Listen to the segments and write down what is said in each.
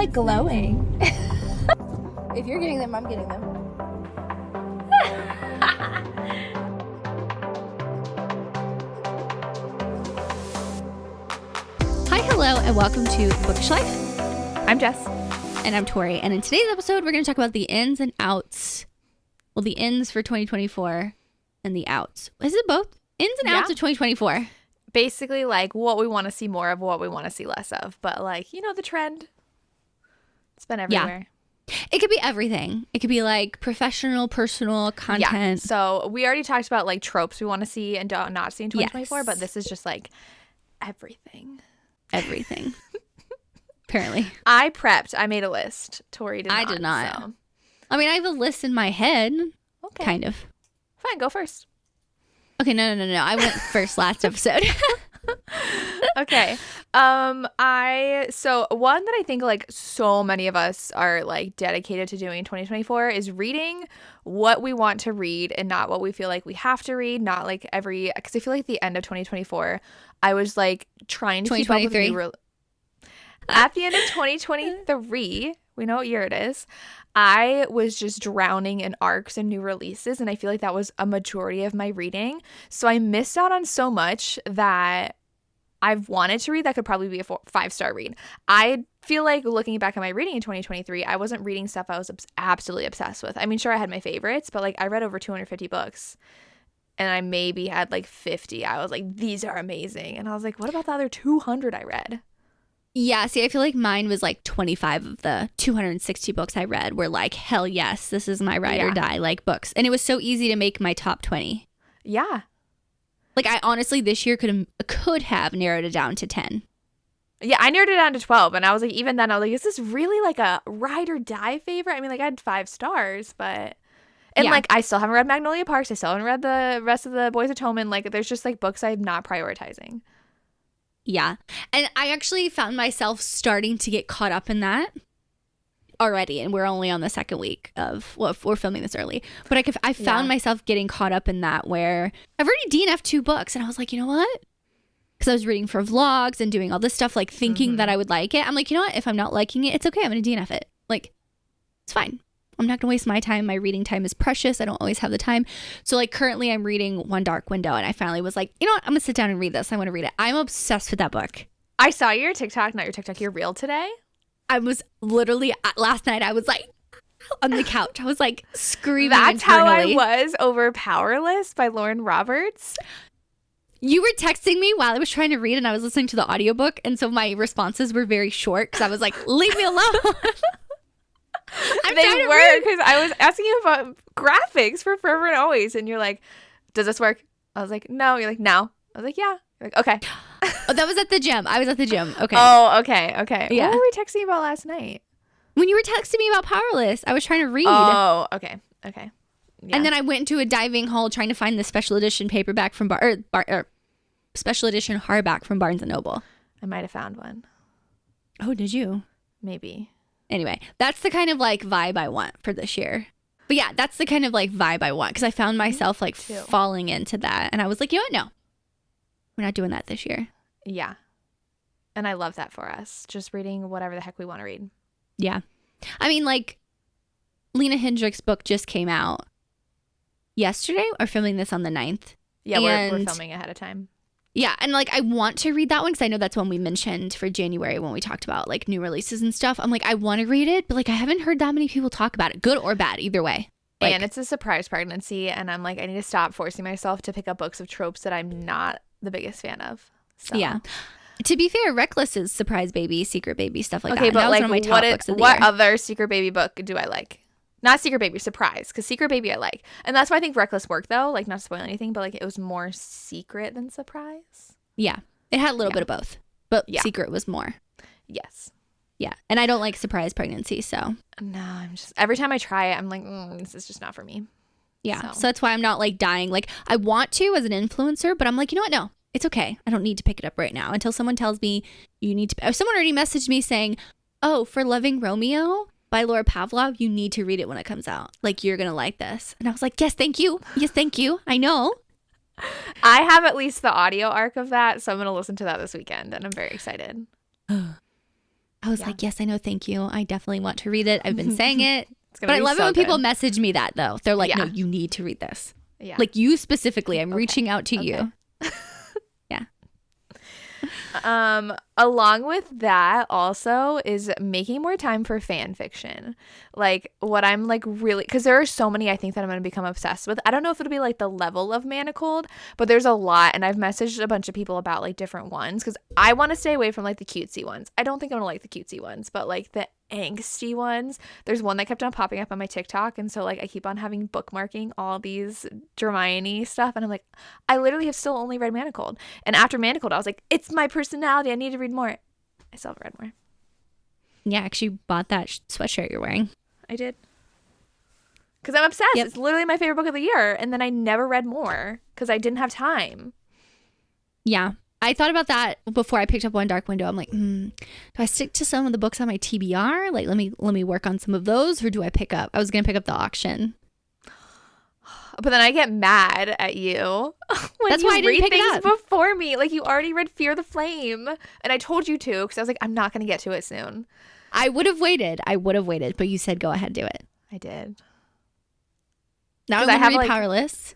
like glowing. If you're getting them, I'm getting them. Hi, hello, and welcome to Bookish Life. I'm Jess. And I'm Tori. And in today's episode, we're going to talk about the ins and outs. Well, the ins for 2024 and the outs. Is it both? Ins and outs of 2024. Basically, like, what we want to see more of, what we want to see less of. But, like, you know, the trend. It's been everywhere. Yeah. It could be everything. It could be, like, professional, personal content. Yeah. So, we already talked about, like, tropes we want to see and don't not see in 2024. Yes. But this is just, like, everything. Everything. Apparently. I prepped. I made a list. Tori did not. I did not. So. I mean, I have a list in my head. Okay. Kind of. Fine. Go first. Okay, no. I went first last episode. Okay. So one that I think like so many of us are like dedicated to doing in 2024 is reading what we want to read and not what we feel like we have to read. Not like because I feel like at the end of 2024, I was like trying to keep up with at the end of 2023, we know what year it is, I was just drowning in arcs and new releases, and I feel like that was a majority of my reading. So I missed out on so much that I've wanted to read that could probably be a 5-star read. I feel like looking back at my reading in 2023, I wasn't reading stuff I was absolutely obsessed with. I mean, sure, I had my favorites, but like I read over 250 books, and I maybe had like 50. I was like, these are amazing. And I was like, what about the other 200 I read? Yeah, see, I feel like mine was like 25 of the 260 books I read were like, hell yes, this is my ride or die like books. And it was so easy to make my top 20. Yeah. Like I honestly this year could have narrowed it down to 10. Yeah, I narrowed it down to 12. And I was like, even then, I was like, is this really like a ride or die favorite? I mean, like I had 5 stars, but... And like I still haven't read Magnolia Parks. I still haven't read the rest of the Boys of Tillman. Like there's just like books I'm not prioritizing. Yeah. And I actually found myself starting to get caught up in that already. And we're only on the second week of, well, we're filming this early. But I found myself getting caught up in that where I've already DNF'd 2 books. And I was like, you know what? Because I was reading for vlogs and doing all this stuff, like thinking that I would like it. I'm like, you know what? If I'm not liking it, it's okay. I'm going to DNF it. Like, it's fine. I'm not going to waste my time. My reading time is precious. I don't always have the time. So like currently I'm reading One Dark Window, and I finally was like, you know what? I'm going to sit down and read this. I want to read it. I'm obsessed with that book. I saw your TikTok, not your TikTok, your reel today. I was literally, last night I was like on the couch. I was like screaming That's internally. how I was over Powerless by Lauren Roberts. You were texting me while I was trying to read, and I was listening to the audiobook. And so my responses were very short because I was like, leave me alone. They were, because I was asking you about graphics for Forever and Always, and you're like, does this work? I was like, no. You're like, no. I was like, yeah. You're like, okay. Oh, that was at the gym. I was at the gym. Okay. Oh, okay. Yeah. What were we texting about last night? When you were texting me about Powerless, I was trying to read. Oh, okay. Yeah. And then I went into a diving hall trying to find the special edition paperback from special edition hardback from Barnes & Noble. I might have found one. Oh, did you? Maybe. Anyway, that's the kind of like vibe I want for this year. But yeah, that's the kind of like vibe I want, because I found myself like falling into that. And I was like, you know what? No, we're not doing that this year. Yeah. And I love that for us. Just reading whatever the heck we want to read. Yeah. I mean, like Lena Hendrick's book just came out yesterday. We're filming this on the 9th. Yeah, we're filming ahead of time. Yeah, and like I want to read that one because I know that's one we mentioned for January when we talked about like new releases and stuff. I'm like, I want to read it, but like I haven't heard that many people talk about it, good or bad, either way. Like, and it's a surprise pregnancy, and I'm like, I need to stop forcing myself to pick up books of tropes that I'm not the biggest fan of. So. Yeah. To be fair, Reckless is Surprise Baby, Secret Baby, stuff like that. Okay, but that like, was one of my top books of the what year. other Secret Baby book do I like? Not Secret Baby, Surprise, because Secret Baby I like. And that's why I think Reckless worked, though. Like, not to spoil anything, but like it was more secret than surprise. Yeah. It had a little bit of both, but Secret was more. Yes. Yeah. And I don't like surprise pregnancy, so. No, I'm just, every time I try it, I'm like, this is just not for me. Yeah. So that's why I'm not like dying. Like, I want to as an influencer, but I'm like, you know what? No, it's okay. I don't need to pick it up right now until someone tells me you need to. Someone already messaged me saying, oh, for Loving Romeo by Laura Pavlov, you need to read it when it comes out. Like, you're going to like this. And I was like, yes, thank you. Yes, thank you. I know. I have at least the audio arc of that, so I'm going to listen to that this weekend, and I'm very excited. I I was like, yes, I know. Thank you. I definitely want to read it. I've been saying it. But I love so it when good. people message me that, though. They're like, no, you need to read this. Yeah. Like you specifically. I'm reaching out to you. Yeah. Along with that also is making more time for fan fiction. Like what I'm like really, because there are so many I think that I'm going to become obsessed with. I don't know if it'll be like the level of Manacled, but there's a lot, and I've messaged a bunch of people about like different ones because I want to stay away from like the cutesy ones. I don't think I'm going to like the cutesy ones, but like the angsty ones. There's one that kept on popping up on my TikTok, and so like I keep on having bookmarking all these Hermione stuff, and I'm like, I literally have still only read Manacled, and after Manacled I was like, it's my personality, I need to read more. I still haven't read more. Yeah, I actually bought that sweatshirt you're wearing. I did, because I'm obsessed. It's literally my favorite book of the year, and then I never read more because I didn't have time. Yeah. I thought about that before I picked up One Dark Window. I'm like, do I stick to some of the books on my TBR? Like, let me work on some of those, or do I pick up? I was gonna pick up the auction, but then I get mad at you when That's you why I didn't read pick it things up before me. Like you already read Fear the Flame, and I told you to because I was like, I'm not gonna get to it soon. I would have waited, but you said go ahead, do it. I did. Now I'm gonna read Powerless.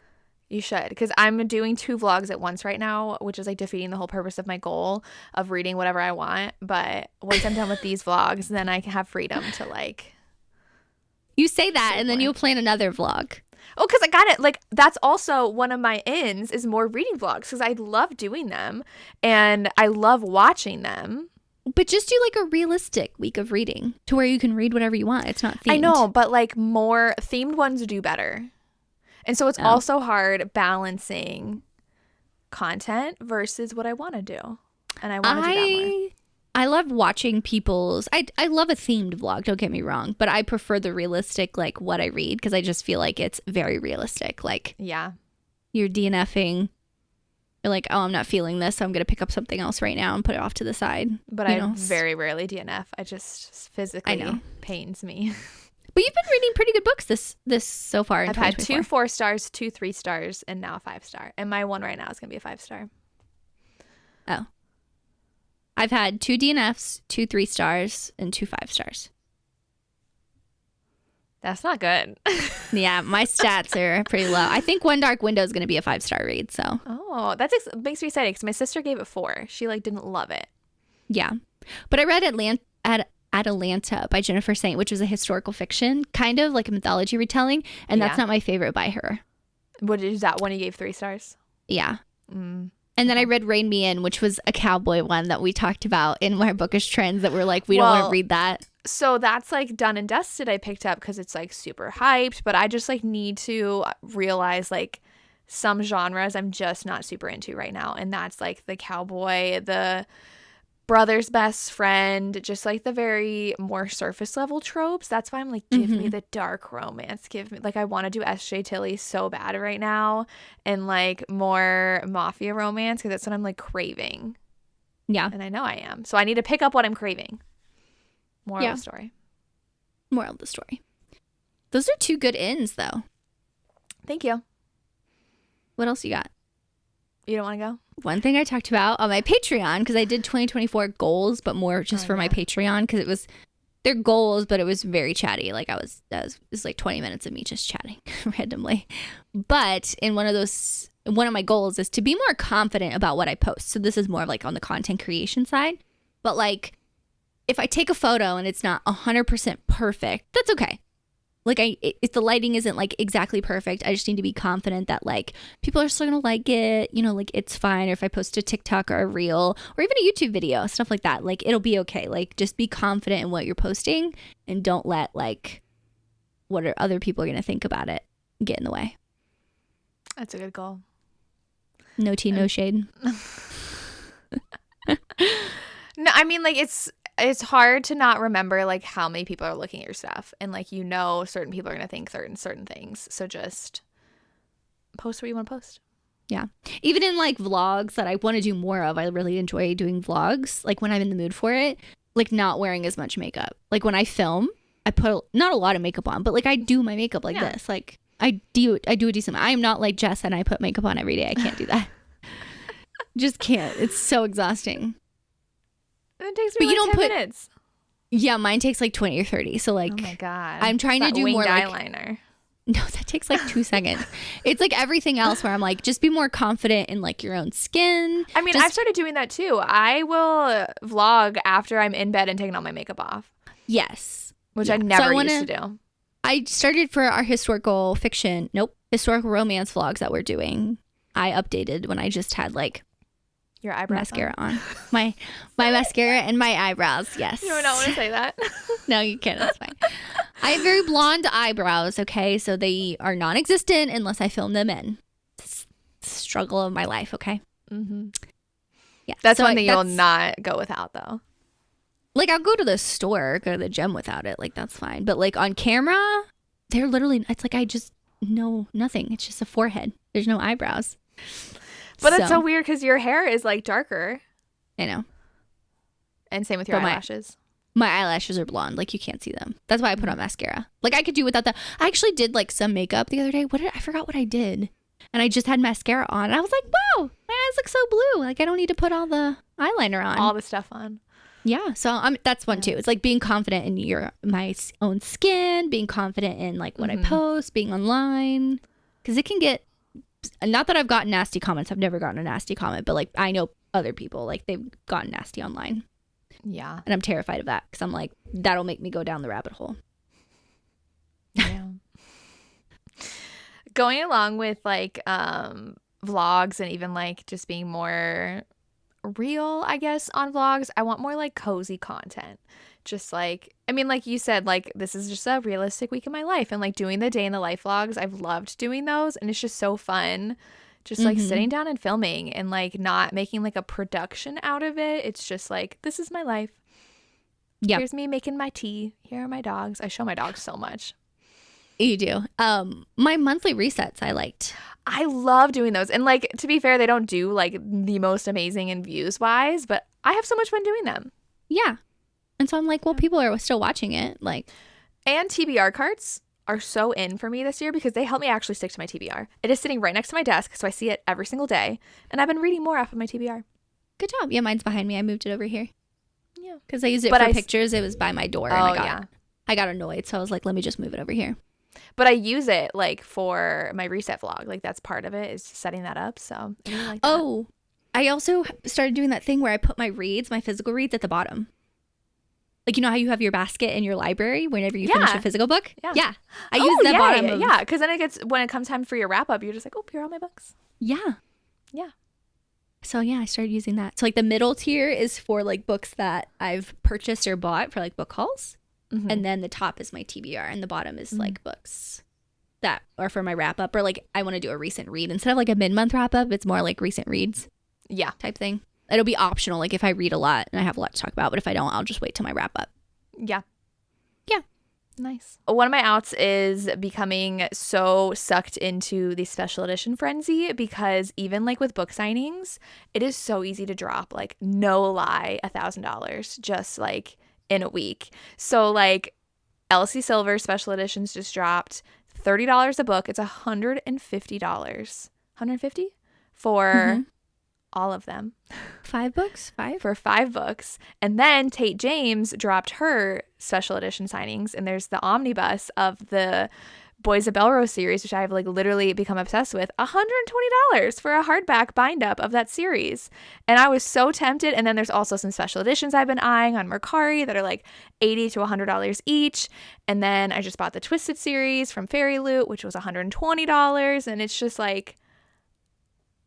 You should, because I'm doing 2 vlogs at once right now, which is like defeating the whole purpose of my goal of reading whatever I want. But once I'm done with these vlogs, then I can have freedom to like. You say that, and then you'll plan another vlog. Oh, because I got it. Like that's also one of my ends is more reading vlogs because I love doing them and I love watching them. But just do like a realistic week of reading to where you can read whatever you want. It's not themed. I know, but like more themed ones do better. And so it's also hard balancing content versus what I want to do. And I want to do that more. I love watching people's... I love a themed vlog, don't get me wrong. But I prefer the realistic, like, what I read. Because I just feel like it's very realistic. Like, yeah, you're DNFing. You're like, oh, I'm not feeling this. So I'm going to pick up something else right now and put it off to the side. But I very rarely DNF. I just physically pains me. But you've been reading pretty good books this so far in I've had 2024. 2 4 stars, 2 3 stars, and now a 5 star. And my one right now is going to be a 5 star. Oh. I've had 2 DNFs, 2 3 stars, and 2 5 stars. That's not good. Yeah, my stats are pretty low. I think One Dark Window is going to be a 5-star read, so. Oh, that makes me excited because my sister gave it 4. She like didn't love it. Yeah. But I read Atalanta by Jennifer Saint, which was a historical fiction, kind of like a mythology retelling, and that's not my favorite by her. What is that one you gave 3 stars? Yeah. And then I read Rein Me In, which was a cowboy one that we talked about in our bookish trends that we're like, we don't want to read that. So that's like done and dusted I picked up because it's like super hyped, but I just like need to realize like some genres I'm just not super into right now. And that's like the cowboy, the brother's best friend, just like the very more surface level tropes. That's why I'm like, give me the dark romance. Give me like, I want to do S.J. Tilly so bad right now, and like more mafia romance because that's what I'm like craving. Yeah. And I know I am. So I need to pick up what I'm craving. Moral of the story. Moral of the story. Those are 2 good ends though. Thank you. What else you got? You don't want to go? One thing I talked about on my Patreon, because I did 2024 goals, but more just for my Patreon, because they're goals, but it was very chatty. Like it was like 20 minutes of me just chatting randomly. But in one of my goals is to be more confident about what I post. So this is more like on the content creation side. But like if I take a photo and it's not 100% perfect, that's okay. Like if the lighting isn't like exactly perfect, I just need to be confident that like people are still gonna like it, you know, like it's fine. Or if I post a TikTok or a reel or even a YouTube video, stuff like that, like it'll be okay. Like just be confident in what you're posting and don't let like what are other people are gonna think about it get in the way. That's a good goal. No tea, no shade. No, I mean like it's hard to not remember like how many people are looking at your stuff, and like you know certain people are going to think certain things, so just post what you want to post. Yeah, even in like vlogs that I want to do more of, I really enjoy doing vlogs like when I'm in the mood for it, like not wearing as much makeup. Like when I film, I put not a lot of makeup on, but like I do my makeup like this, like I do a decent. I am not like Jess and I put makeup on every day. I can't do that. Just can't. It's so exhausting. It takes me like 10 minutes. Yeah, mine takes like 20 or 30. So like, oh my God. I'm trying to That do winged more like, eyeliner. no, that takes like 2 seconds. It's like everything else where I'm like, just be more confident in like your own skin. I mean, I've started doing that too. I will vlog after I'm in bed and taking all my makeup off. Yes. Which I never used to do. I started for our historical romance vlogs that we're doing. I updated when I just had like your eyebrows mascara on. My mascara and my eyebrows. Yes. You don't want to say that. No, you can't. That's fine. I have very blonde eyebrows. Okay, so they are non-existent unless I film them in. It's the struggle of my life. Okay. Mm-hmm. Yeah, that's one thing you'll not go without, though. Like I'll go to the store, go to the gym without it. Like that's fine. But like on camera, they're literally. It's like I just know nothing. It's just a forehead. There's no eyebrows. But it's so weird because your hair is like darker. I know. And same with your eyelashes. My eyelashes are blonde. Like you can't see them. That's why I put on mascara. Like I could do without that. I actually did like some makeup the other day. I forgot what I did. And I just had mascara on. And I was like, wow, my eyes look so blue. Like I don't need to put all the eyeliner on. All the stuff on. Yeah. So that's one too. It's like being confident in my own skin, being confident in like what I post, being online. Because it can get, not that I've gotten nasty comments. I've never gotten a nasty comment. But like I know other people, like they've gotten nasty online. Yeah. And I'm terrified of that because I'm like, that'll make me go down the rabbit hole. Yeah. Going along with like vlogs and even like just being more real, I guess, on vlogs, I want more like cozy content. Just like, I mean, like you said, like this is just a realistic week in my life, and like doing the day in the life vlogs, I've loved doing those, and it's just so fun. Just like sitting down and filming and like not making like a production out of it. It's just like, this is my life. Yeah. Here's me making my tea. Here are my dogs. I show my dogs so much. You do. My monthly resets I liked. I love doing those. And like, to be fair, they don't do like the most amazing in views wise, but I have so much fun doing them. Yeah. And so I'm like, well, people are still watching it. Like, and TBR cards are so in for me this year because they help me actually stick to my TBR. It is sitting right next to my desk, so I see it every single day. And I've been reading more off of my TBR. Good job. Yeah, mine's behind me. I moved it over here. Yeah. Because I used it for pictures. It was by my door. Oh, and I got annoyed. So I was like, let me just move it over here. But I use it like for my reset vlog. Like that's part of it is setting that up. So I really like that. Oh, I also started doing that thing where I put my physical reads at the bottom. Like, you know how you have your basket in your library whenever you finish a physical book? Yeah. I use the bottom. Yeah, because then when it comes time for your wrap up, you're just like, oh, here are all my books. Yeah. Yeah. So, yeah, I started using that. So, like, the middle tier is for, like, books that I've purchased or bought for, like, book hauls. Mm-hmm. And then the top is my TBR. And the bottom is, like, books that are for my wrap up. Or, like, I want to do a recent read. Instead of, like, a mid-month wrap up, it's more, like, recent reads. Yeah. Type thing. It'll be optional, like if I read a lot and I have a lot to talk about, but if I don't, I'll just wait till my wrap up. Yeah. Yeah. Nice. One of my outs is becoming so sucked into the special edition frenzy because even like with book signings, it is so easy to drop, like no lie, $1,000 just like in a week. So like Elsie Silver special editions just dropped $30 a book. It's $150. $150 for all of them. 5 books? 5? For 5 books. And then Tate James dropped her special edition signings, and there's the omnibus of the Boys of Belrose series, which I have like literally become obsessed with, $120 for a hardback bind up of that series. And I was so tempted. And then there's also some special editions I've been eyeing on Mercari that are like $80 to $100 each. And then I just bought the Twisted series from Fairy Loot, which was $120. And it's just like,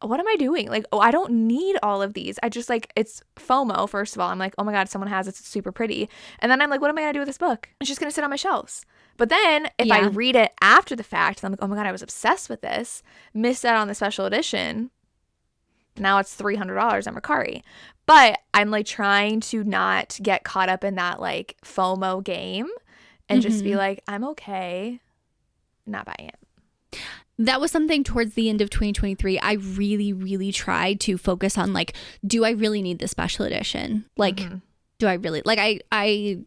what am I doing? Like, oh, I don't need all of these. I just like, it's FOMO, first of all. I'm like, oh my God, someone has it. It's super pretty. And then I'm like, what am I going to do with this book? It's just going to sit on my shelves. But then if I read it after the fact, I'm like, oh my God, I was obsessed with this. Missed out on the special edition. Now it's $300 on Mercari. But I'm like trying to not get caught up in that like FOMO game and just be like, I'm okay not buying it. That was something towards the end of 2023. I really, really tried to focus on like, do I really need the special edition? Like, do I really like, I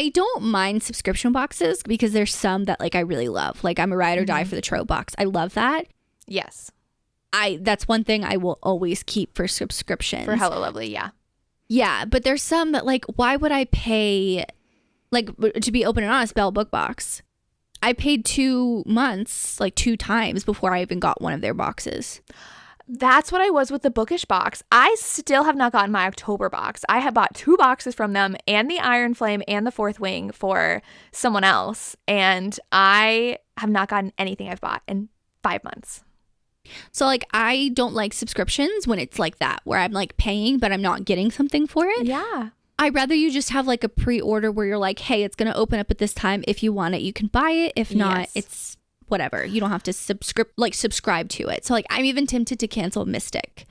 don't mind subscription boxes because there's some that like I really love. Like I'm a ride or die for the trope box. I love that. Yes. That's one thing I will always keep for subscriptions. For Hello Lovely, yeah. Yeah, but there's some that like, why would I pay, like, to be open and honest, Bell Book Box. I paid 2 months, like 2 times before I even got one of their boxes. That's what I was with the Bookish box. I still have not gotten my October box. I have bought 2 boxes from them and the Iron Flame and the Fourth Wing for someone else. And I have not gotten anything I've bought in 5 months. So like, I don't like subscriptions when it's like that, where I'm like paying, but I'm not getting something for it. Yeah. I'd rather you just have like a pre-order where you're like, hey, it's going to open up at this time. If you want it, you can buy it. If not, Yes. it's whatever. You don't have to subscribe to it. So like, I'm even tempted to cancel Mystic.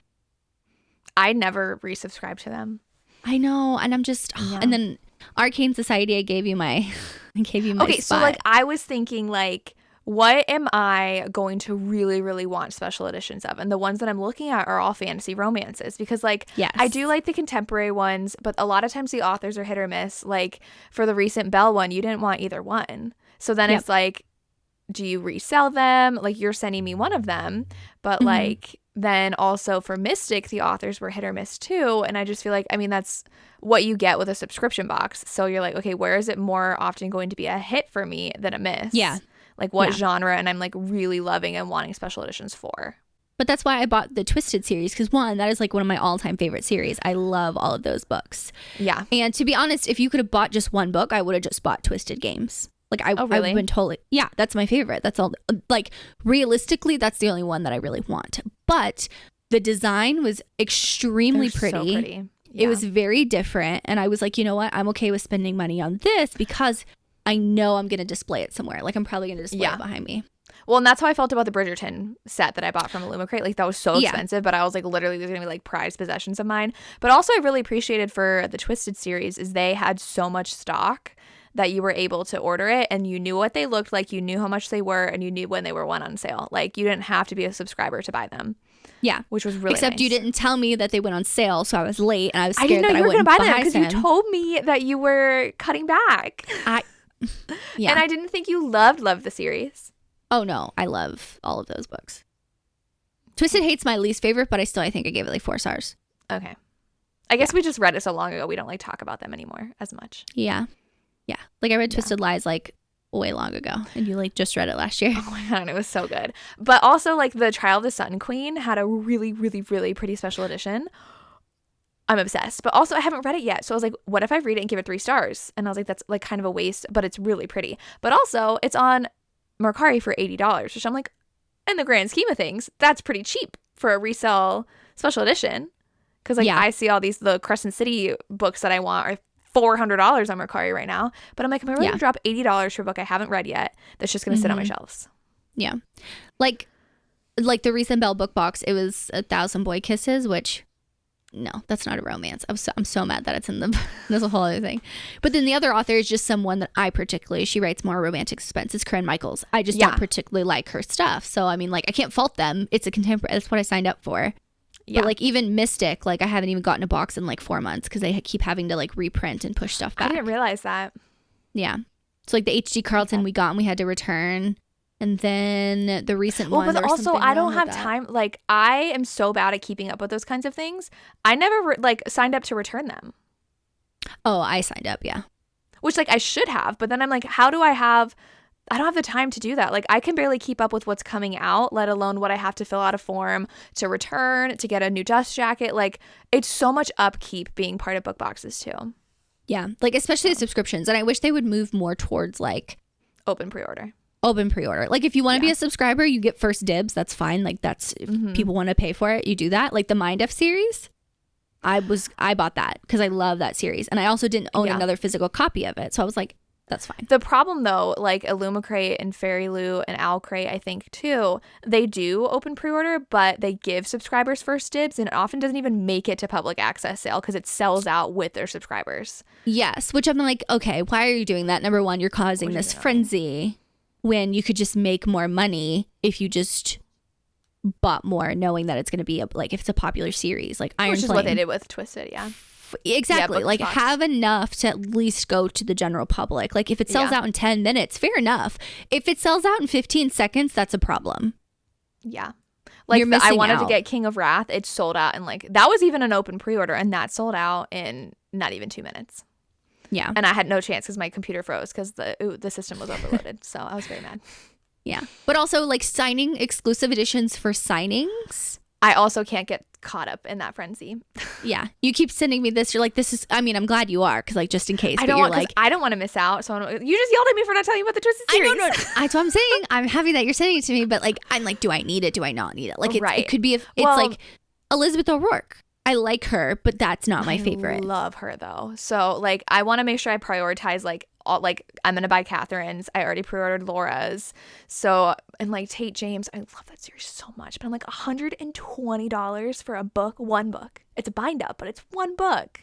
I never resubscribed to them. I know. And I'm just, Yeah. and then Arcane Society, I gave you my Okay, so spot. like I was thinking like, what am I going to really, really want special editions of? And the ones that I'm looking at are all fantasy romances because like Yes. I do like the contemporary ones, but a lot of times the authors are hit or miss. Like for the recent Belle one, you didn't want either one. So then Yep. it's like, do you resell them? Like you're sending me one of them, but like then also for Mystic, the authors were hit or miss too. And I just feel like, I mean, that's what you get with a subscription box. So you're like, okay, where is it more often going to be a hit for me than a miss? Yeah. Like what Yeah. genre, and I'm like really loving and wanting special editions for. But that's why I bought the Twisted series, because one, that is like one of my all-time favorite series. I love all of those books. Yeah. And to be honest, if you could have bought just one book, I would have just bought Twisted Games. Like I Oh, really? I've been totally, yeah, that's my favorite. That's all. Like realistically, that's the only one that I really want. But the design was extremely They're pretty. So pretty. It was very different, and I was like, you know what? I'm okay with spending money on this because I know I'm going to display it somewhere. Like I'm probably going to display it behind me. Well, and that's how I felt about the Bridgerton set that I bought from Illumicrate. Like that was so Yeah. expensive, but I was like, literally, these are gonna be like prized possessions of mine. But also, I really appreciated for the Twisted series is they had so much stock that you were able to order it, and you knew what they looked like, you knew how much they were, and you knew when they were went on sale. Like you didn't have to be a subscriber to buy them. Yeah. Which was really Except you nice. didn't tell me that they went on sale, so I was late, and I was I scared didn't know that you I were gonna wouldn't buy them buy because you some. told me that you were cutting back, Yeah. and I didn't think you loved the series. Oh no, I love all of those books. Twisted Hate's my least favorite, but I think I gave it like 4 stars. Okay. I guess we just read it so long ago we don't like talk about them anymore as much. Yeah. Yeah. Like I read Twisted Lies like way long ago, and you like just read it last year. Oh my god, it was so good. But also like the Trial of the Sun Queen had a really, really, really pretty special edition. I'm obsessed. But also I haven't read it yet. So I was like, what if I read it and give it 3 stars? And I was like, that's like kind of a waste, but it's really pretty. But also it's on Mercari for $80, which I'm like, in the grand scheme of things, that's pretty cheap for a resale special edition. Because like I see all the Crescent City books that I want are $400 on Mercari right now. But I'm like, am I really gonna drop $80 for a book I haven't read yet that's just gonna sit on my shelves? Yeah. Like the recent Bell book box, it was 1,000 Boy Kisses, which no, that's not a romance. I'm so mad that it's in the there's a whole other thing. But then the other author is just someone that I particularly, she writes more romantic suspense. It's Corinne Michaels. I just don't particularly like her stuff. So I mean, like I can't fault them. It's a contemporary, that's what I signed up for. Yeah. But like even Mystic, like I haven't even gotten a box in like 4 months because they keep having to like reprint and push stuff back. I didn't realize that. Yeah. So like the H.G. Carlton we got and we had to return. And then the recent one. But also I don't have time. Like I am so bad at keeping up with those kinds of things. I never signed up to return them. Oh, I signed up. Yeah. Which like I should have. But then I'm like, I don't have the time to do that. Like I can barely keep up with what's coming out, let alone what I have to fill out a form to return, to get a new dust jacket. Like it's so much upkeep being part of book boxes too. Yeah. Like especially the subscriptions. And I wish they would move more towards like open pre-order. Like if you want to be a subscriber, you get first dibs. That's fine. Like that's if people want to pay for it, you do that. Like the Mind F series. I bought that because I love that series. And I also didn't own another physical copy of it. So I was like, that's fine. The problem though, like Illumicrate and Fairy Lou and Owlcrate, I think too, they do open pre-order, but they give subscribers first dibs, and it often doesn't even make it to public access sale because it sells out with their subscribers. Yes, which I'm like, okay, why are you doing that? Number one, you're causing this frenzy when you could just make more money if you just bought more, knowing that it's going to be if it's a popular series like Iron Flame. Which is what they did with Twisted, yeah. Exactly. Like have enough to at least go to the general public. Like if it sells out in 10 minutes, fair enough. If it sells out in 15 seconds, that's a problem. Yeah. Like You're I missing wanted to out. get King of Wrath. It sold out, and like that was even an open pre-order, and that sold out in not even 2 minutes. Yeah. And I had no chance because my computer froze because the system was overloaded. So I was very mad. Yeah. But also like signing exclusive editions for signings. I also can't get caught up in that frenzy. Yeah. You keep sending me this. You're like, this is, I mean, I'm glad you are because like just in case. I but don't you're want, like, I don't want to miss out. So you just yelled at me for not telling you about the Twisted I series. don't know. That's what I'm saying. I'm happy that you're sending it to me, but like, I'm like, do I need it? Do I not need it? Like, Right. it could be if it's like Elizabeth O'Rourke. I like her, but that's not my favorite. I love her though. So like, I want to make sure I prioritize like all, like I'm gonna buy Catherine's. I already pre-ordered Laura's. So and like Tate James, I love that series so much. But I'm like $120 for a book, one book. It's a bind up, but it's one book.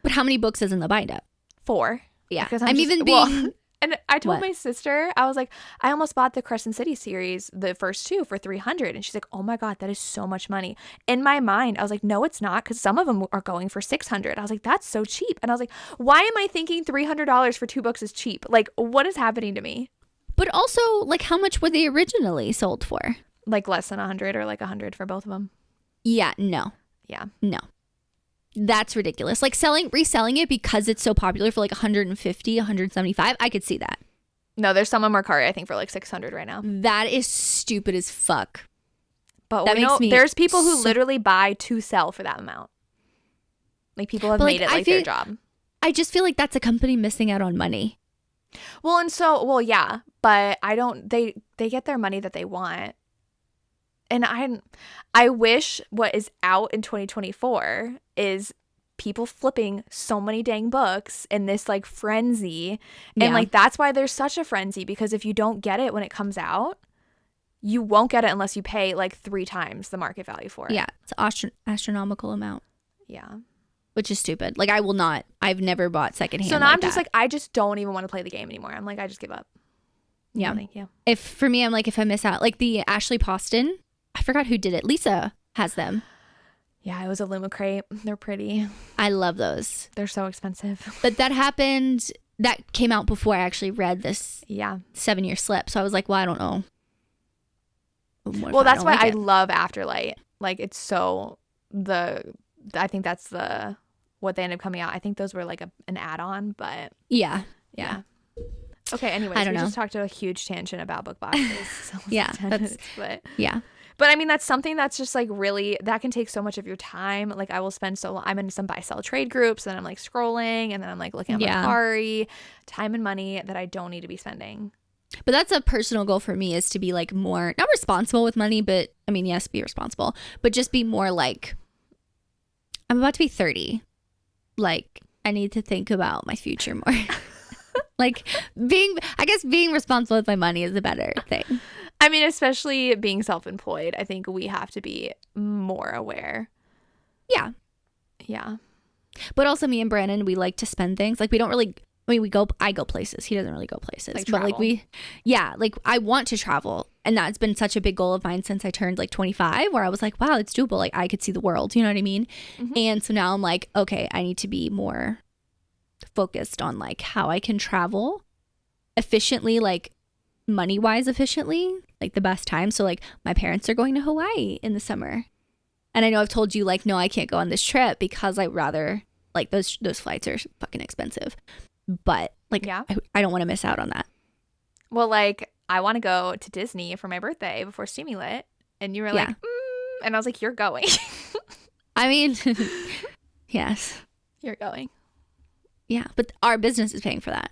But how many books is in the bind up? 4. Yeah, Because I'm even being. And I told What? my sister, I was like, I almost bought the Crescent City series, the first 2 for $300. And she's like, oh my God, that is so much money. In my mind, I was like, no, it's not. Because some of them are going for $600. I was like, that's so cheap. And I was like, why am I thinking $300 for 2 books is cheap? Like, what is happening to me? But also, like, how much were they originally sold for? Like less than 100 or like 100 for both of them. Yeah, no, Yeah. no. That's ridiculous. Like reselling it because it's so popular for like 150, 175. I could see that. No, there's some on Mercari, I think, for like 600 right now. That is stupid as fuck. But That we know makes me there's people who so- literally buy to sell for that amount. Like people have But, made like, it I like their feel- job. I just feel like that's a company missing out on money. Well, yeah, but I don't. They get their money that they want, and I wish what is out in 2024 is people flipping so many dang books in this like frenzy, and Yeah. like that's why there's such a frenzy, because if you don't get it when it comes out, you won't get it unless you pay like 3 times the market value for it. Yeah, it's an astronomical amount, Yeah. which is stupid. Like I will not. I've never bought secondhand. So now like I'm just that. like, I just don't even want to play the game anymore. I'm like, I just give up. Yeah. No, thank you. If for me, I'm like, if I miss out, like the Ashley Poston, I forgot who did it. Lisa has them. Yeah, it was a Lumacrate. They're pretty. I love those. They're so expensive. But that happened. That came out before I actually read this Yeah. 7-year slip. So I was like, well, I don't know. What if Well, that's don't why like I it? love Afterlight. Like, it's so I think that's what they ended up coming out. I think those were like an add-on, but Yeah. Okay. Anyways, I don't we know. just talked a huge tangent about book boxes. So Yeah, 10 that's- minutes, Yeah. but I mean, that's something that's just like really, that can take so much of your time. Like I will spend so long, I'm in some buy sell trade groups, and then I'm like scrolling, and then I'm like looking at Yeah. Mercari, time and money that I don't need to be spending. But that's a personal goal for me, is to be like more, not responsible with money, but I mean, yes, be responsible, but just be more like, I'm about to be 30. Like, I need to think about my future more. Like I guess being responsible with my money is a better thing. I mean, especially being self-employed, I think we have to be more aware. Yeah. Yeah. But also me and Brandon, we like to spend things. Like we don't really, I mean, I go places. He doesn't really go places. Like but like travel. like I want to travel. And that's been such a big goal of mine since I turned like 25, where I was like, wow, it's doable. Like I could see the world. You know what I mean? Mhm. And so now I'm like, okay, I need to be more focused on like how I can travel efficiently, like money wise efficiently, like the best time. So like my parents are going to Hawaii in the summer. And I know I've told you like, no, I can't go on this trip because I'd rather, like those flights are fucking expensive. But like, Yeah. I don't want to miss out on that. Well, like, I want to go to Disney for my birthday before Steamy Lit. And you were like, and I was like, you're going. I mean, yes. You're going. Yeah. But our business is paying for that.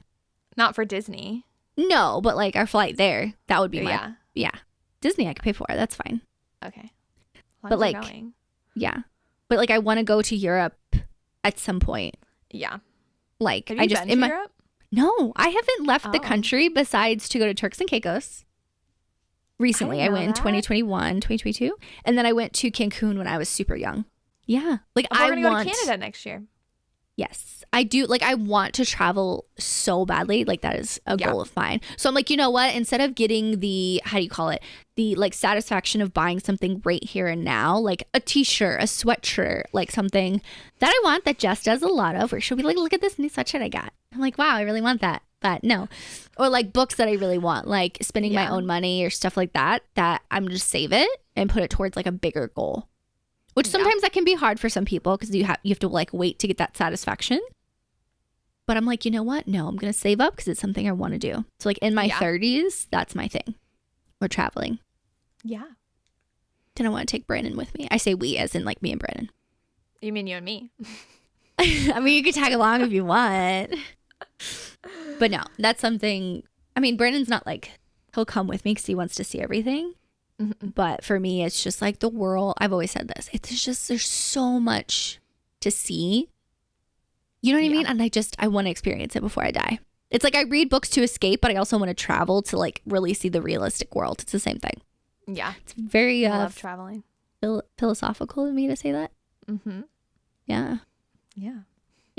Not for Disney. No, but like our flight there, that would be my, Yeah. Disney I could pay for. That's fine. Okay. As long But, as you're like, going. Yeah. But like I want to go to Europe at some point. Yeah. Like Have you I just been to Europe? No, I haven't left the Oh. country besides to go to Turks and Caicos. Recently, I didn't know went in that. 2021, 2022, and then I went to Cancun when I was super young. Yeah. Like Oh, I we're going to want go to Canada next year. Yes, I do. Like, I want to travel so badly. Like, that is a Yeah. goal of mine. So I'm like, you know what? Instead of getting the, how do you call it? The like satisfaction of buying something right here and now, like a t-shirt, a sweatshirt, like something that I want that Jess does a lot of, where she'll be like, look at this new sweatshirt I got. I'm like, wow, I really want that. But no. Or like books that I really want, like spending my Yeah. own money or stuff like that I'm just save it and put it towards like a bigger goal. Which sometimes that can be hard for some people because you have to like wait to get that satisfaction. But I'm like, you know what? No, I'm going to save up because it's something I want to do. So like in my 30s, that's my thing. We're traveling. Yeah. Then I want to take Brandon with me. I say we as in like me and Brandon. You mean you and me? I mean, you could tag along if you want. But no, that's something. I mean, Brandon's not like, he'll come with me because he wants to see everything. Mm-hmm. But for me, it's just like the world. I've always said this. It's just, there's so much to see. You know what I mean? And I want to experience it before I die. It's like I read books to escape, but I also want to travel to like really see the realistic world. It's the same thing. Yeah. It's very I love traveling. Philosophical of me to say that. Mm-hmm. Yeah. Yeah.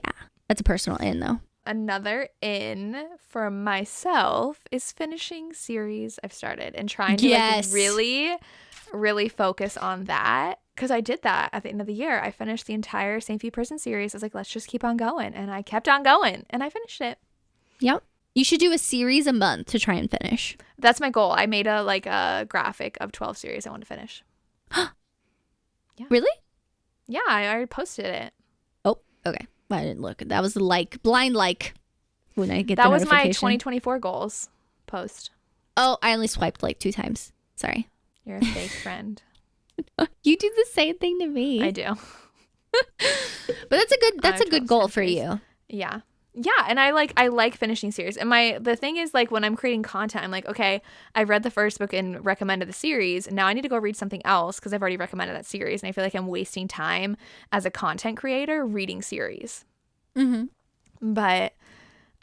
Yeah. That's a personal in though. Another in for myself is finishing series I've started and trying to like really, really focus on that. Because I did that at the end of the year. I finished the entire St. Few Prison series. I was like, let's just keep on going. And I kept on going and I finished it. Yep. You should do a series a month to try and finish. That's my goal. I made a graphic of 12 series I want to finish. Yeah. Really? Yeah, I already posted it. Oh, okay. I didn't look. That was blind when I get that the was my notification. 2024 goals post. Oh, I only swiped like 2 times. Sorry. You're a fake friend. You do the same thing to me. I do. But that's a good goal for you. Yeah. Yeah, and I like finishing series. And the thing is like when I'm creating content, I'm like, okay, I read the first book and recommended the series. Now I need to go read something else because I've already recommended that series, and I feel like I'm wasting time as a content creator reading series. Mm-hmm. But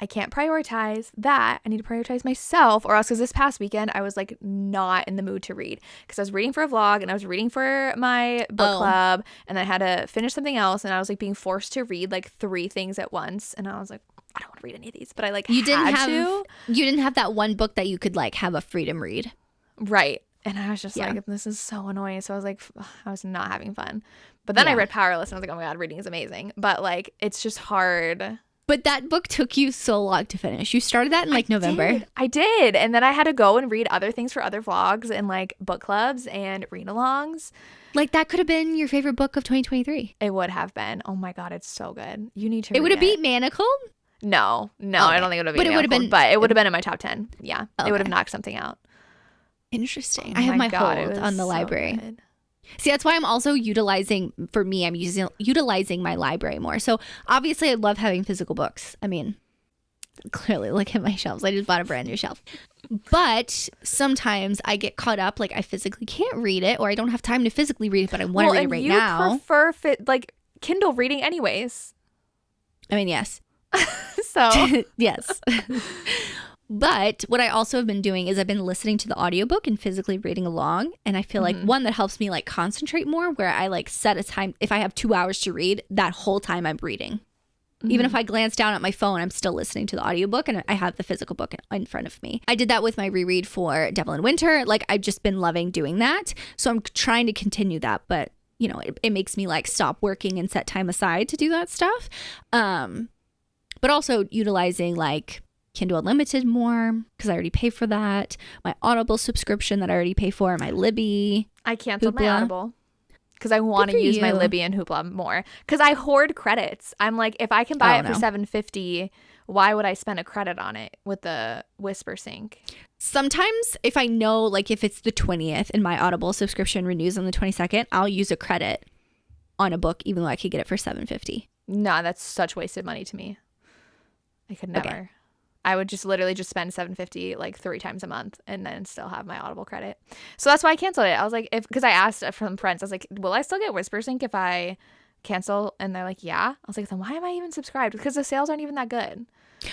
I can't prioritize that. I need to prioritize myself, or else, because this past weekend I was like not in the mood to read because I was reading for a vlog and I was reading for my book club, and I had to finish something else, and I was like being forced to read like 3 things at once, and I was like, I don't want to read any of these, but I like you didn't have that one book that you could like have a freedom read, right? And I was just like, this is so annoying. So I was like, I was not having fun. But then I read Powerless and I was like, oh my god, reading is amazing. But like, it's just hard. But that book took you so long to finish. You started that in like November. I did. And then I had to go and read other things for other vlogs and like book clubs and read-alongs. Like that could have been your favorite book of 2023. It would have been. Oh my god, it's so good. You need to read it. Would have beat Manacled? No, okay. I don't think it would have beat Manacled, but it would have been in my top 10. Yeah. Okay. It would have knocked something out. Interesting. I have my hold on the library. Good. See, that's why I'm also utilizing my library more. So obviously I love having physical books. I mean, clearly look at my shelves. I just bought a brand new shelf. But sometimes I get caught up, like I physically can't read it, or I don't have time to physically read it, but I want to read it right now. You prefer Kindle reading anyways. I mean, yes. So yes. But what I also have been doing is I've been listening to the audiobook and physically reading along. And I feel like one that helps me like concentrate more, where I like set a time. If I have 2 hours to read, that whole time I'm reading. Even if I glance down at my phone, I'm still listening to the audiobook and I have the physical book in front of me. I did that with my reread for Devil in Winter. Like I've just been loving doing that. So I'm trying to continue that. But, you know, it makes me like stop working and set time aside to do that stuff. But also utilizing like Kindle Unlimited more because I already pay for that. My Audible subscription that I already pay for. My Libby. I canceled my Audible because I want to use my Libby and Hoopla more because I hoard credits. I'm like, if I can buy it for $7.50, why would I spend a credit on it with the Whisper Sync? Sometimes if I know, like if it's the 20th and my Audible subscription renews on the 22nd, I'll use a credit on a book even though I could get it for $7.50. No, that's such wasted money to me. I could never. Okay. I would just literally just spend $7.50 like 3 times a month and then still have my Audible credit. So that's why I canceled it. I was like, because I asked from friends, I was like, will I still get Whisper Sync if I cancel? And they're like, yeah. I was like, then why am I even subscribed? Because the sales aren't even that good.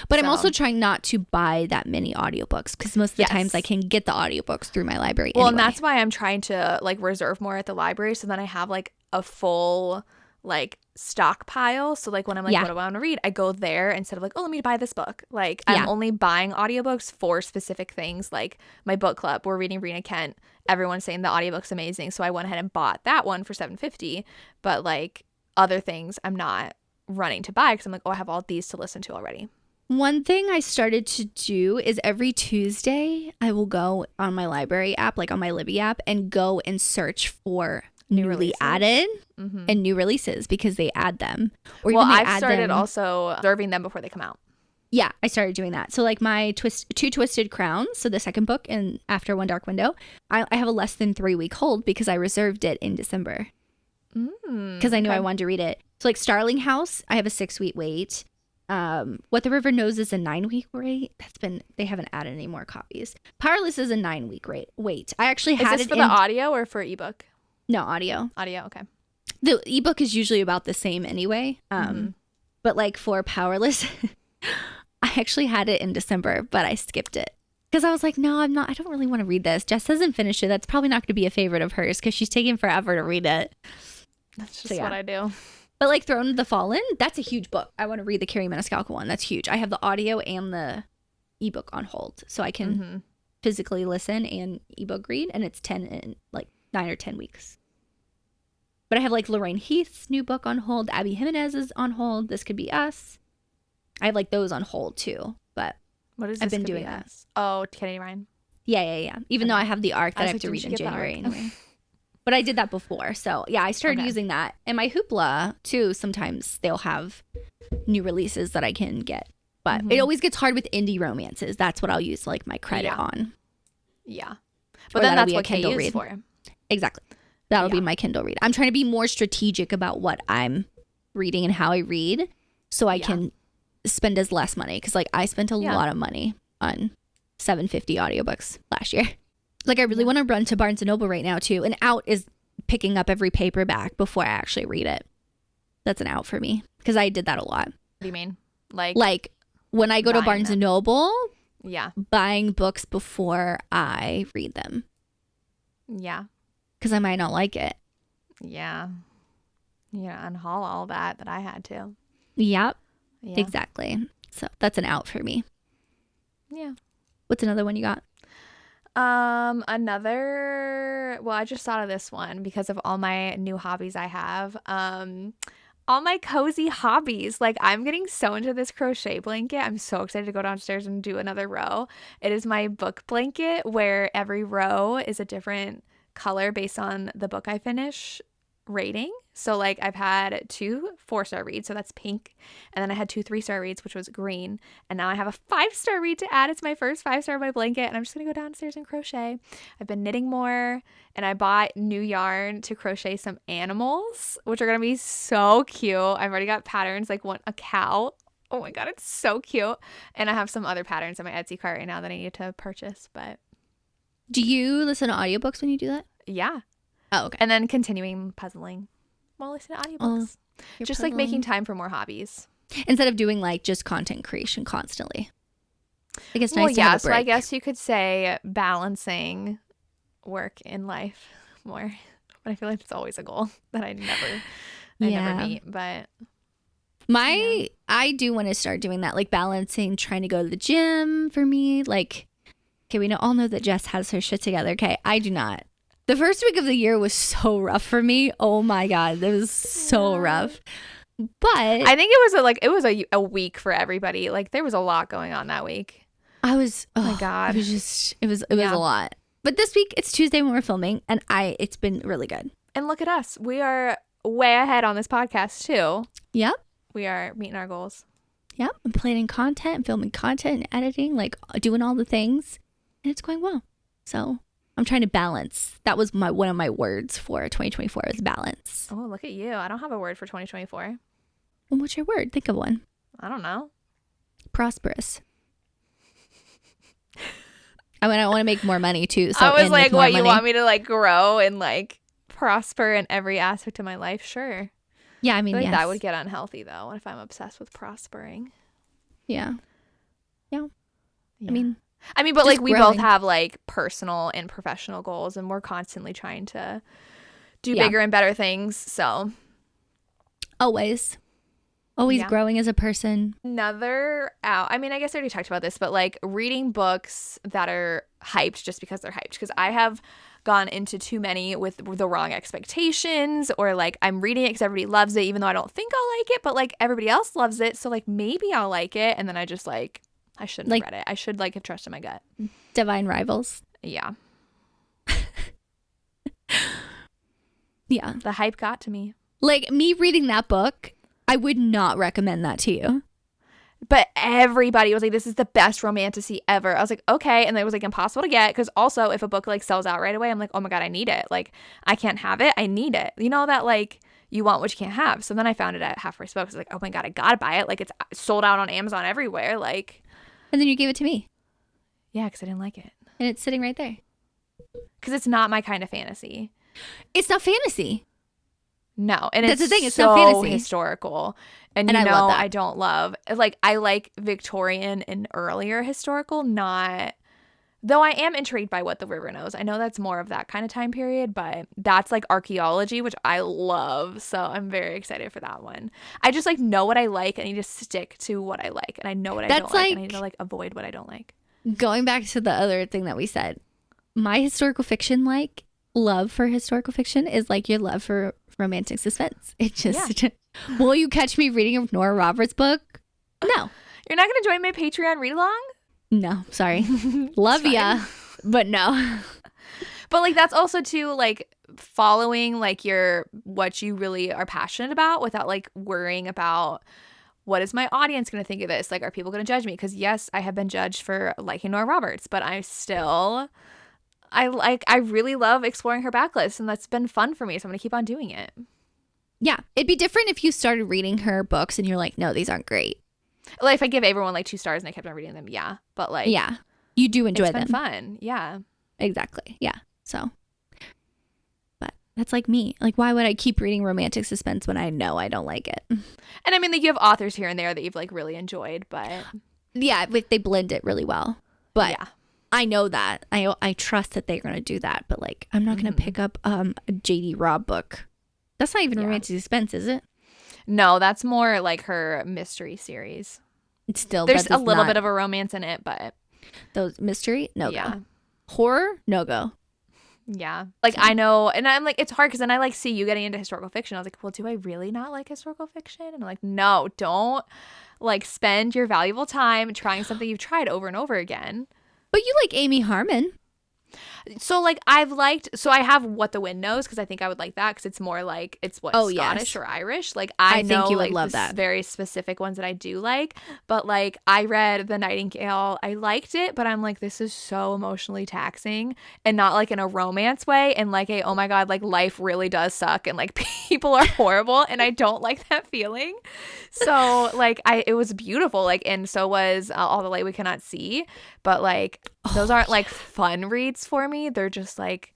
But I'm also trying not to buy that many audiobooks because most of the times I can get the audiobooks through my library anyway. And that's why I'm trying to like reserve more at the library so then I have like a full like stockpile. So like when I'm like, what do I want to read? I go there instead of like, oh, let me buy this book. Like I'm only buying audiobooks for specific things. Like my book club, we're reading Rena Kent. Everyone's saying the audiobook's amazing. So I went ahead and bought that one for $7.50. But like other things I'm not running to buy because I'm like, oh, I have all these to listen to already. One thing I started to do is every Tuesday, I will go on my library app, like on my Libby app, and go and search for newly releases? added and new releases because they add them. Or Well, even they I've add started them. also observing them before they come out. Yeah, I started doing that. So like my Two Twisted Crowns, so the second book and After One Dark Window, I have a less than 3-week hold because I reserved it in December. Because I knew I wanted to read it. So like Starling House, I have a 6-week wait. What the River Knows is a 9-week wait. They haven't added any more copies. Powerless is a 9-week wait. I actually had Is this it for the audio or for ebook? No, audio. Audio, okay. The ebook is usually about the same anyway. But like for Powerless, I actually had it in December, but I skipped it. Because I was like, no, I don't really want to read this. Jess hasn't finished it. That's probably not going to be a favorite of hers because she's taking forever to read it. That's just what I do. But like Throne of the Fallen, that's a huge book. I want to read the Carrie Maniscalco one. That's huge. I have the audio and the ebook on hold, so I can physically listen and ebook read, and it's 9 or 10 weeks. But I have like Lorraine Heath's new book on hold. Abby Jimenez is on hold. This Could Be Us. I have like those on hold too. But what is I've this been Could doing Be that. Us? Oh, Kennedy Ryan. Yeah. Even though I have the arc that I have to read in January anyway. But I did that before. So yeah, I started using that. And my Hoopla too, sometimes they'll have new releases that I can get. But it always gets hard with indie romances. That's what I'll use like my credit on. Yeah. But then that'll that's be a what Kindle Kindle read. for. Exactly. That'll be my Kindle read. I'm trying to be more strategic about what I'm reading and how I read so I can spend as less money. Because like I spent a lot of money on $7.50 audiobooks last year. Like I really want to run to Barnes & Noble right now too. And Out is picking up every paperback before I actually read it. That's an out for me because I did that a lot. What do you mean? Like when I go to Barnes & Noble, buying books before I read them. Yeah. Because I might not like it. Yeah. Unhaul all that I had to. Yep. Yeah. Exactly. So that's an out for me. Yeah. What's another one you got? Well, I just thought of this one because of all my new hobbies I have. All my cozy hobbies. Like I'm getting so into this crochet blanket. I'm so excited to go downstairs and do another row. It is my book blanket where every row is a different color based on the book I finish rating. So like I've had 2 4-star reads, so that's pink, and then I had 2 3-star reads, which was green, and now I have a 5-star read to add. It's my first 5-star on my blanket, and I'm just gonna go downstairs and crochet. I've been knitting more, and I bought new yarn to crochet some animals, which are gonna be so cute. I've already got patterns, like a cow. Oh my god, it's so cute. And I have some other patterns in my Etsy cart right now that I need to purchase. But do you listen to audiobooks when you do that? Yeah. Oh, okay. And then continuing puzzling while listening to audiobooks. Just like making time for more hobbies. Instead of doing like just content creation constantly. I guess nice to have a break. So I guess you could say balancing work in life more. But I feel like it's always a goal that I never meet. But I do want to start doing that, like balancing, trying to go to the gym for me. Like, okay, we all know that Jess has her shit together. Okay, I do not. The first week of the year was so rough for me. Oh my god, it was so rough. But I think it was a week for everybody. Like there was a lot going on that week. Oh my god, it was a lot. But this week it's Tuesday when we're filming, and it's been really good. And look at us, we are way ahead on this podcast too. Yep, we are meeting our goals. Yep, I'm planning content, filming content, and editing, like doing all the things, and it's going well. So I'm trying to balance. That was one of my words for 2024 is balance. Oh, look at you. I don't have a word for 2024. Well, what's your word? Think of one. I don't know. Prosperous. I mean, I want to make more money too. So I was like, what, you want me to like grow and like prosper in every aspect of my life? Sure. Yeah, I mean, I feel like that would get unhealthy though if I'm obsessed with prospering. Yeah. I mean, but like we both have like personal and professional goals, and we're constantly trying to do bigger and better things. So always growing as a person. Another out. I mean, I guess I already talked about this, but like reading books that are hyped just because they're hyped. Because I have gone into too many with the wrong expectations, or like I'm reading it because everybody loves it even though I don't think I'll like it, but like everybody else loves it, so like maybe I'll like it, and then I just like I shouldn't have read it. I should like have trusted my gut. Divine Rivals. Yeah. Yeah. The hype got to me. Like me reading that book, I would not recommend that to you. But everybody was like, this is the best romantasy ever. I was like, okay. And it was like impossible to get, because also if a book like sells out right away, I'm like, oh my God, I need it. Like I can't have it. I need it. You know that like you want what you can't have. So then I found it at half price books. I was like, oh my God, I gotta buy it. Like it's sold out on Amazon everywhere. Like, and then you gave it to me. Yeah, because I didn't like it. And it's sitting right there. Because it's not my kind of fantasy. It's not fantasy. No, and that's it's the thing. It's so not fantasy. Historical, and I love that. I don't love like I like Victorian and earlier historical. Not though I am intrigued by What the River Knows. I know that's more of that kind of time period, but that's like archaeology, which I love. So I'm very excited for that one. I just like know what I like. I need to stick to what I like, and I know what I don't like, and I need to like avoid what I don't like. Going back to the other thing that we said, my historical fiction like love for historical fiction is like your love for romantic suspense. It just will you catch me reading a Nora Roberts book? No. You're not gonna join my Patreon read along? No, sorry. Love ya, but no. But like that's also too like following like what you really are passionate about without like worrying about what is my audience going to think of this? Like, are people going to judge me? Because yes, I have been judged for liking Nora Roberts, but I really love exploring her backlist, and that's been fun for me. So I'm going to keep on doing it. Yeah. It'd be different if you started reading her books and you're like, no, these aren't great. Like if I give everyone like 2 stars and I kept on reading them. Yeah. But like, yeah, you do enjoy them. It's been fun. Yeah. Exactly. Yeah. So, but that's like me. Like, why would I keep reading romantic suspense when I know I don't like it? And I mean, like you have authors here and there that you've like really enjoyed, but yeah, they blend it really well. But yeah. I know that. I trust that they're going to do that. But like, I'm not going to pick up a J.D. Robb book. That's not even romantic suspense, is it? No, that's more like her mystery series. It's still there's a little bit of a romance in it, but those mystery no yeah. go. Horror no go. Yeah, like I know, and I'm like it's hard because then I like see you getting into historical fiction. I was like, well, do I really not like historical fiction? And I'm like, no, don't like spend your valuable time trying something you've tried over and over again. But you like Amy Harmon. So like I have What the Wind Knows because I think I would like that because it's more like it's Scottish or Irish. Like I know think you would like love that. Very specific ones that I do like, but like I read The Nightingale. I liked it, but I'm like this is so emotionally taxing and not like in a romance way and like oh my God, like life really does suck and like people are horrible and I don't like that feeling. So like it was beautiful like and so was All the Light We Cannot See, but like those aren't like fun reads for me. They're just like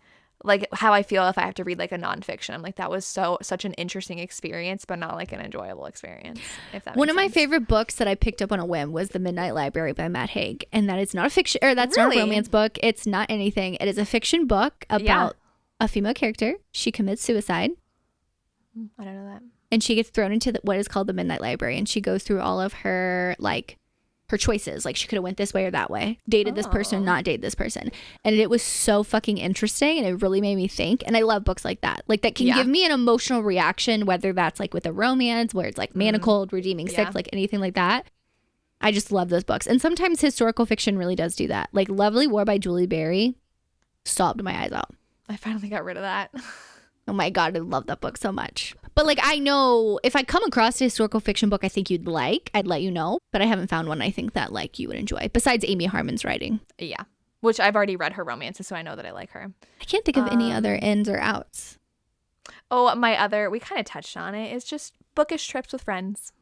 how I feel if I have to read like a nonfiction. I'm like that was such an interesting experience, but not like an enjoyable experience. If that One makes of my sense. favorite books that I picked up on a whim was The Midnight Library by Matt Haig, and that is not a fiction or that's not a romance book. It's not anything. It is a fiction book about a female character. She commits suicide. I don't know that. And she gets thrown into what is called the Midnight Library, and she goes through all of her like her choices. Like she could have went this way or that way, dated this person, not dated this person. And it was so fucking interesting and it really made me think. And I love books like that. Like that can give me an emotional reaction, whether that's like with a romance where it's like manacled, redeeming sick, like anything like that. I just love those books. And sometimes historical fiction really does do that. Like Lovely War by Julie Berry sobbed my eyes out. I finally got rid of that. Oh my God, I love that book so much. But like I know if I come across a historical fiction book I think you'd like, I'd let you know. But I haven't found one I think that like you would enjoy besides Amy Harmon's writing. Yeah, which I've already read her romances, so I know that I like her. I can't think of any other ins or outs. Oh, we kind of touched on it. It's just bookish trips with friends.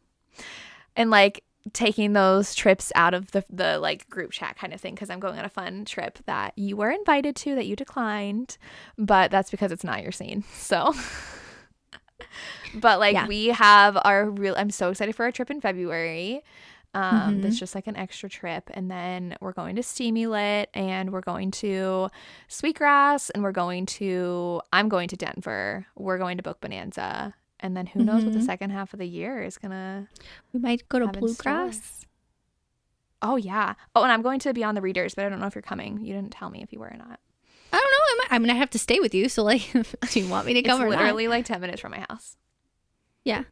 And like taking those trips out of the like group chat kind of thing because I'm going on a fun trip that you were invited to that you declined, but that's because it's not your scene. So but like we have I'm so excited for our trip in February. That's just like an extra trip, and then we're going to Steamy Lit and we're going to Sweetgrass and I'm going to Denver. We're going to Book Bonanza. And then who knows what the second half of the year is gonna. We might go to Bluegrass. Oh yeah. Oh, and I'm going to Beyond the Readers, but I don't know if you're coming. You didn't tell me if you were or not. I don't know. I'm gonna have to stay with you. So like, do you want me to come It's or literally not? like 10 minutes from my house. Yeah,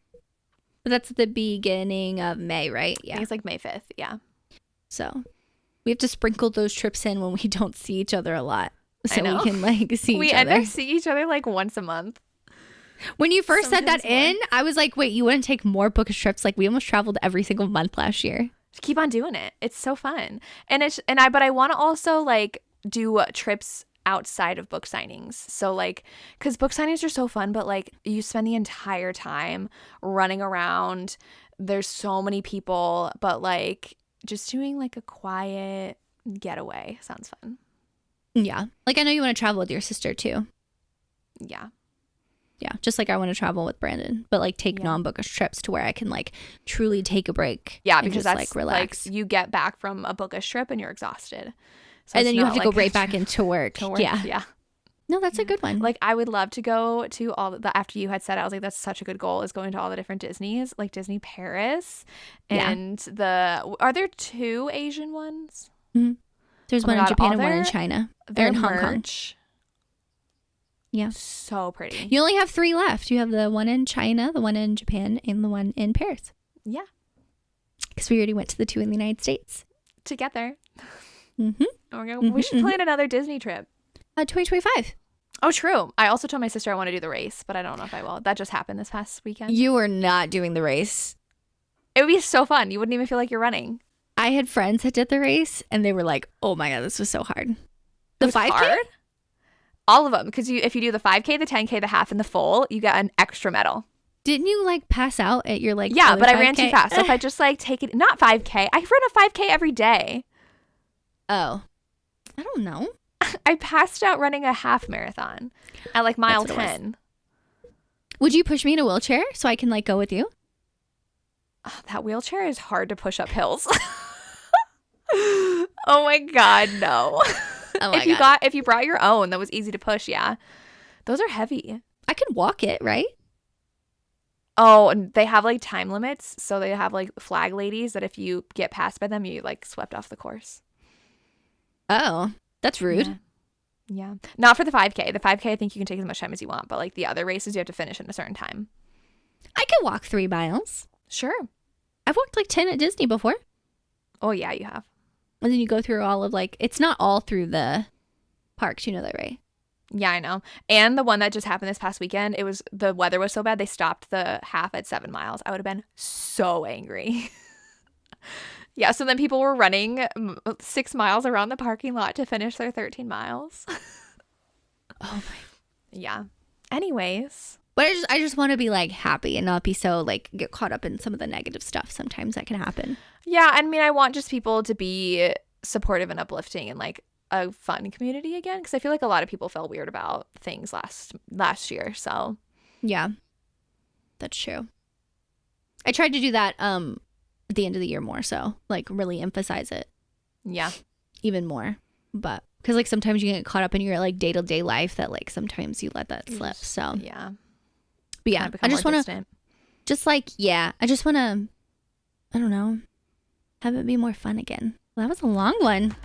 but that's the beginning of May, right? I Yeah. think it's like May 5th. Yeah. So we have to sprinkle those trips in when we don't see each other a lot, I so know. we can like see We each end other. up seeing each other like once a month. When you first said that Sometimes more. I was like, wait, you wouldn't take more bookish trips? Like we almost traveled every single month last year. Just keep on doing it. It's so fun. But I want to also like do trips outside of book signings. So like, because book signings are so fun, but like you spend the entire time running around. There's so many people, but like just doing like a quiet getaway sounds fun. Yeah. Like I know you want to travel with your sister too. Yeah. Yeah. Just like I want to travel with Brandon, but like take non-bookish trips to where I can like truly take a break. Yeah, and because just, that's like relax. like you get back from a bookish trip and you're exhausted. So And it's then you not have to go like right back into work. to work. Yeah. Yeah. No, that's a good one. Like I would love to go to all the after you had said, I was like, that's such a good goal, is going to all the different Disneys, like Disney Paris and are there 2 Asian ones? Mm-hmm. There's Oh my one in God, Japan all and one in their- China. Or Their in Hong Kong. merch, Yeah. so pretty. You only have 3 left. You have the one in China, the one in Japan, and the one in Paris. Yeah, Because we already went to the 2 in the United States. to get there. Mm-hmm. We should plan another Disney trip. 2025. Oh, true. I also told my sister I want to do the race, but I don't know if I will. That just happened this past weekend. You are not doing the race. It would be so fun. You wouldn't even feel like you're running. I had friends that did the race, and they were like, "Oh my god, this was so hard." The It was 5K? hard? All of them, because if you do the 5K, the 10K, the half, and the full, you get an extra medal. Didn't you like pass out at your like? Yeah, other but I ran 5K? too fast. So if I just like take it, not 5K. I run a 5K every day. Oh, I don't know. I passed out running a half marathon at like mile That's what it was. 10. Would you push me in a wheelchair so I can like go with you? Oh, that wheelchair is hard to push up hills. Oh my God, no. Oh my god. If you brought your own, that was easy to push. Yeah, those are heavy. I could walk it, right? Oh, and they have like time limits. So they have like flag ladies that if you get passed by them, you like swept off the course. Oh, that's rude. Yeah. Not for the 5K. The 5K, I think you can take as much time as you want. But like the other races, you have to finish in a certain time. I could walk 3 miles. Sure. I've walked like 10 at Disney before. Oh, yeah, you have. And then you go through all of like, it's not all through the parks. You know that, right? Yeah, I know. And the one that just happened this past weekend, the weather was so bad, they stopped the half at 7 miles. I would have been so angry. Yeah, so then people were running 6 miles around the parking lot to finish their 13 miles. Oh my. Yeah. Anyways. But I just want to be like happy and not be so like get caught up in some of the negative stuff. Sometimes that can happen. Yeah, I mean, I want just people to be supportive and uplifting and like a fun community again, because I feel like a lot of people felt weird about things last year. So Yeah, that's true. I tried to do that at the end of the year more, so like really emphasize it yeah. even more. But because like sometimes you get caught up in your like day-to-day life that like sometimes you let that slip. So Yeah. but yeah, I just want to I just want to, I don't know, have it be more fun again. Well, that was a long one.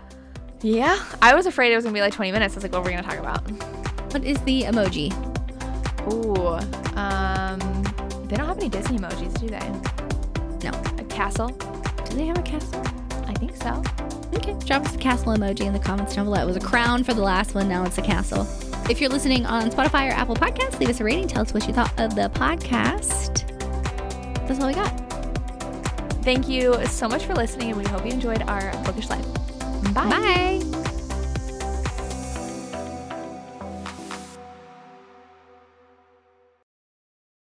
Yeah. I was afraid it was going to be like 20 minutes. I was like, what are we going to talk about? What is the emoji? Ooh. They don't have any Disney emojis, do they? No. A castle? Do they have a castle? I think so. Okay, drop us a castle emoji in the comments down below. It was a crown for the last one. Now it's a castle. If you're listening on Spotify or Apple Podcasts, leave us a rating. Tell us what you thought of the podcast. That's all we got. Thank you so much for listening, and we hope you enjoyed our Bookish Life. Bye. Bye.